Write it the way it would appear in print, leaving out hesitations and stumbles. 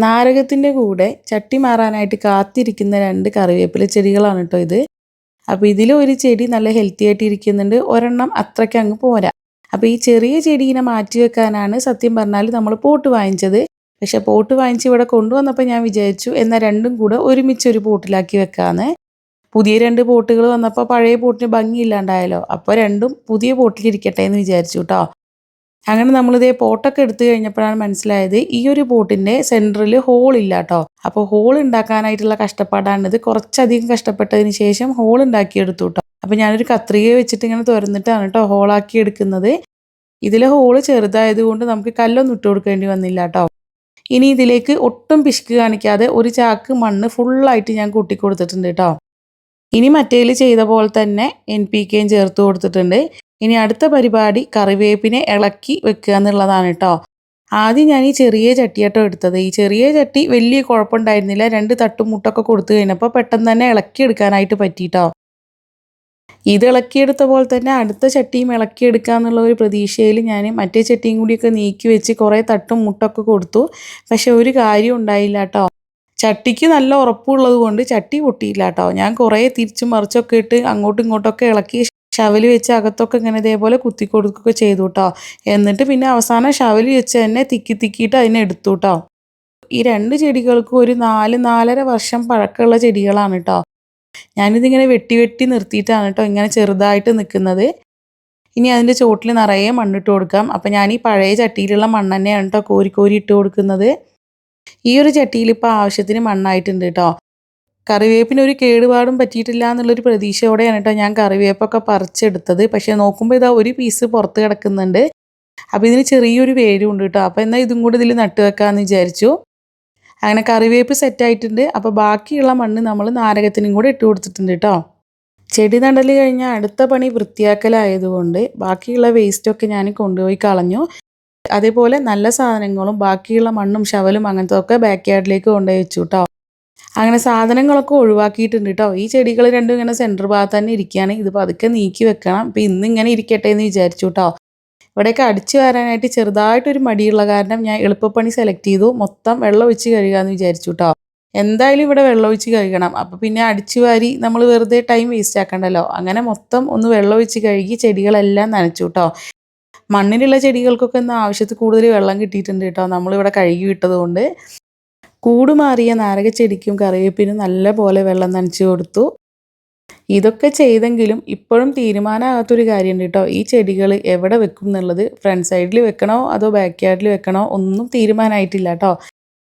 നാരകത്തിൻ്റെ കൂടെ ചട്ടി മാറാനായിട്ട് കാത്തിരിക്കുന്ന 2 കറിവേപ്പില ചെടികളാണ് കേട്ടോ ഇത്. അപ്പോൾ ഇതിൽ ഒരു ചെടി നല്ല ഹെൽത്തി ആയിട്ട് ഇരിക്കുന്നുണ്ട്, ഒരെണ്ണം അത്രയ്ക്ക് അങ്ങ് പോരാ. അപ്പോൾ ഈ ചെറിയ ചെടീനെ മാറ്റി വെക്കാനാണ് സത്യം പറഞ്ഞാൽ നമ്മൾ പോട്ട് വാങ്ങിച്ചത്. പക്ഷേ പോട്ട് വാങ്ങിച്ച് ഇവിടെ കൊണ്ടുവന്നപ്പോൾ ഞാൻ വിചാരിച്ചു എന്നാൽ രണ്ടും കൂടെ ഒരുമിച്ച് ഒരു പോട്ടിലാക്കി വെക്കാമെന്ന്. പുതിയ 2 പോട്ടുകൾ വന്നപ്പോൾ പഴയ പോട്ടിന് ഭംഗിയില്ലാണ്ടായല്ലോ. അപ്പോൾ രണ്ടും പുതിയ പോട്ടിലിരിക്കട്ടെ എന്ന് വിചാരിച്ചു കേട്ടോ. അങ്ങനെ നമ്മളിതേ പോട്ടൊക്കെ എടുത്തു കഴിഞ്ഞപ്പോഴാണ് മനസ്സിലായത് ഈ ഒരു പോട്ടിൻ്റെ സെൻറ്ററിൽ ഹോൾ ഇല്ല കേട്ടോ. അപ്പോൾ ഹോൾ ഉണ്ടാക്കാനായിട്ടുള്ള കഷ്ടപ്പാടാണിത്. കുറച്ചധികം കഷ്ടപ്പെട്ടതിന് ശേഷം ഹോൾ ഉണ്ടാക്കിയെടുത്തു കേട്ടോ. അപ്പോൾ ഞാനൊരു കത്രിക വെച്ചിട്ട് ഇങ്ങനെ തുറന്നിട്ടാണ് കേട്ടോ ഹോളാക്കി എടുക്കുന്നത്. ഇതിലെ ഹോള് ചെറുതായതുകൊണ്ട് നമുക്ക് കല്ലൊന്നും ഇട്ട് കൊടുക്കേണ്ടി വന്നില്ല കേട്ടോ. ഇനി ഇതിലേക്ക് ഒട്ടും പിശുക്ക് കാണിക്കാതെ ഒരു ചാക്ക് മണ്ണ് ഫുള്ളായിട്ട് ഞാൻ കൂട്ടി കൊടുത്തിട്ടുണ്ട് കേട്ടോ. ഇനി മറ്റേൽ ചെയ്ത പോലെ തന്നെ NPKയും ചേർത്ത് കൊടുത്തിട്ടുണ്ട്. ഇനി അടുത്ത പരിപാടി കറിവേപ്പിനെ ഇളക്കി വെക്കുക എന്നുള്ളതാണ് കേട്ടോ. ആദ്യം ഞാൻ ഈ ചെറിയ ചട്ടിയാട്ടോ എടുത്തത്. ഈ ചെറിയ ചട്ടി വലിയ കുഴപ്പമുണ്ടായിരുന്നില്ല. 2 തട്ടും മുട്ടൊക്കെ കൊടുത്തു കഴിഞ്ഞപ്പോൾ പെട്ടെന്ന് തന്നെ ഇളക്കിയെടുക്കാനായിട്ട് പറ്റിയിട്ടോ. ഇത് ഇളക്കിയെടുത്ത പോലെ തന്നെ അടുത്ത ചട്ടിയും ഇളക്കിയെടുക്കുക എന്നുള്ള ഒരു പ്രതീക്ഷയിൽ ഞാൻ മറ്റേ ചട്ടിയും കൂടിയൊക്കെ നീക്കി വെച്ച് കുറേ തട്ടും മുട്ടൊക്കെ കൊടുത്തു. പക്ഷെ ഒരു കാര്യം ഉണ്ടായില്ല കേട്ടോ. ചട്ടിക്ക് നല്ല ഉറപ്പുള്ളത് കൊണ്ട് ചട്ടി പൊട്ടിയില്ല കേട്ടോ. ഞാൻ കുറേ തിരിച്ചും മറിച്ചൊക്കെ ഇട്ട് അങ്ങോട്ടും ഇങ്ങോട്ടൊക്കെ ഇളക്കി ഷവല് വെച്ച് അകത്തൊക്കെ ഇങ്ങനെ ഇതേപോലെ കുത്തി കൊടുക്കുകയൊക്കെ ചെയ്തു കേട്ടോ. എന്നിട്ട് പിന്നെ അവസാനം ഷവല് വെച്ച് തന്നെ തിക്കിയിട്ട് അതിനെ എടുത്തു കേട്ടോ. ഈ 2 ചെടികൾക്കും ഒരു 4-4.5 വർഷം പഴക്കമുള്ള ചെടികളാണ് കേട്ടോ. ഞാനിതിങ്ങനെ വെട്ടി നിർത്തിയിട്ടാണ് കേട്ടോ ഇങ്ങനെ ചെറുതായിട്ട് നിൽക്കുന്നത്. ഇനി അതിൻ്റെ ചോട്ടിൽ നിറയെ മണ്ണിട്ട് കൊടുക്കാം. അപ്പോൾ ഞാൻ ഈ പഴയ ചട്ടിയിലുള്ള മണ്ണ് തന്നെയാണ് കേട്ടോ കോരി ഇട്ട് കൊടുക്കുന്നത്. ഈ ഒരു ചട്ടിയിൽ ഇപ്പോൾ ആവശ്യത്തിന് മണ്ണായിട്ടുണ്ട് കേട്ടോ. കറിവേപ്പിന് ഒരു കേടുപാടും പറ്റിയിട്ടില്ല എന്നുള്ളൊരു പ്രതീക്ഷയോടെയാണ് കേട്ടോ ഞാൻ കറിവേപ്പൊക്കെ പറിച്ചെടുത്തത്. പക്ഷേ നോക്കുമ്പോൾ ഇതാ ഒരു പീസ് പുറത്ത് കിടക്കുന്നുണ്ട്. അപ്പോൾ ഇതിന് ചെറിയൊരു വേരും ഉണ്ട് കേട്ടോ. അപ്പോൾ എന്നാൽ ഇതും കൂടി ഇതിൽ നട്ട് വെക്കാമെന്ന് വിചാരിച്ചു. അങ്ങനെ കറിവേപ്പ് സെറ്റായിട്ടുണ്ട്. അപ്പോൾ ബാക്കിയുള്ള മണ്ണ് നമ്മൾ നാരകത്തിനും കൂടെ ഇട്ട് കൊടുത്തിട്ടുണ്ട് കേട്ടോ. ചെടി നടൽ കഴിഞ്ഞാൽ അടുത്ത പണി വൃത്തിയാക്കലായതുകൊണ്ട് ബാക്കിയുള്ള വേസ്റ്റൊക്കെ ഞാൻ കൊണ്ടുപോയി കളഞ്ഞു. അതേപോലെ നല്ല സാധനങ്ങളും ബാക്കിയുള്ള മണ്ണും ഷവലും അങ്ങനത്തെ ബാക്ക് യാർഡിലേക്ക് കൊണ്ടുപോയി വെച്ചു കേട്ടോ. അങ്ങനെ സാധനങ്ങളൊക്കെ ഒഴിവാക്കിയിട്ടുണ്ട് കേട്ടോ. ഈ ചെടികൾ രണ്ടും ഇങ്ങനെ സെൻറ്റർ ഭാഗത്ത് തന്നെ ഇരിക്കുകയാണ്. ഇത് പതുക്കെ നീക്കി വെക്കണം. അപ്പോൾ ഇന്നിങ്ങനെ ഇരിക്കട്ടെ എന്ന് വിചാരിച്ചു കേട്ടോ. ഇവിടെയൊക്കെ അടിച്ചു വരാനായിട്ട് ചെറുതായിട്ടൊരു മടിയുള്ള കാരണം ഞാൻ എളുപ്പപ്പണി സെലക്ട് ചെയ്തു. മൊത്തം വെള്ളം ഒഴിച്ച് കഴുകാമെന്ന് വിചാരിച്ചു കേട്ടോ. എന്തായാലും ഇവിടെ വെള്ളം ഒഴിച്ച് കഴുകണം. അപ്പോൾ പിന്നെ അടിച്ചു വാരി നമ്മൾ വെറുതെ ടൈം വേസ്റ്റ് ആക്കണ്ടല്ലോ. അങ്ങനെ മൊത്തം ഒന്ന് വെള്ളം ഒഴിച്ച് കഴുകി ചെടികളെല്ലാം നനച്ചു കേട്ടോ. മണ്ണിലുള്ള ചെടികൾക്കൊക്കെ ഒന്ന് ആവശ്യത്തിൽ കൂടുതൽ വെള്ളം കിട്ടിയിട്ടുണ്ട് കേട്ടോ നമ്മളിവിടെ കഴുകി വിട്ടതുകൊണ്ട്. കൂടുമാറിയ നാരകച്ചെടിക്കും കറിവേപ്പിനും നല്ല പോലെ വെള്ളം നനച്ച് കൊടുത്തു. ഇതൊക്കെ ചെയ്തെങ്കിലും ഇപ്പോഴും തീരുമാനമാകാത്തൊരു കാര്യമുണ്ട് കേട്ടോ. ഈ ചെടികൾ എവിടെ വെക്കും എന്നുള്ളത്. ഫ്രണ്ട് സൈഡിൽ വെക്കണോ അതോ ബാക്ക് യാർഡിൽ വെക്കണോ ഒന്നും തീരുമാനമായിട്ടില്ല കേട്ടോ.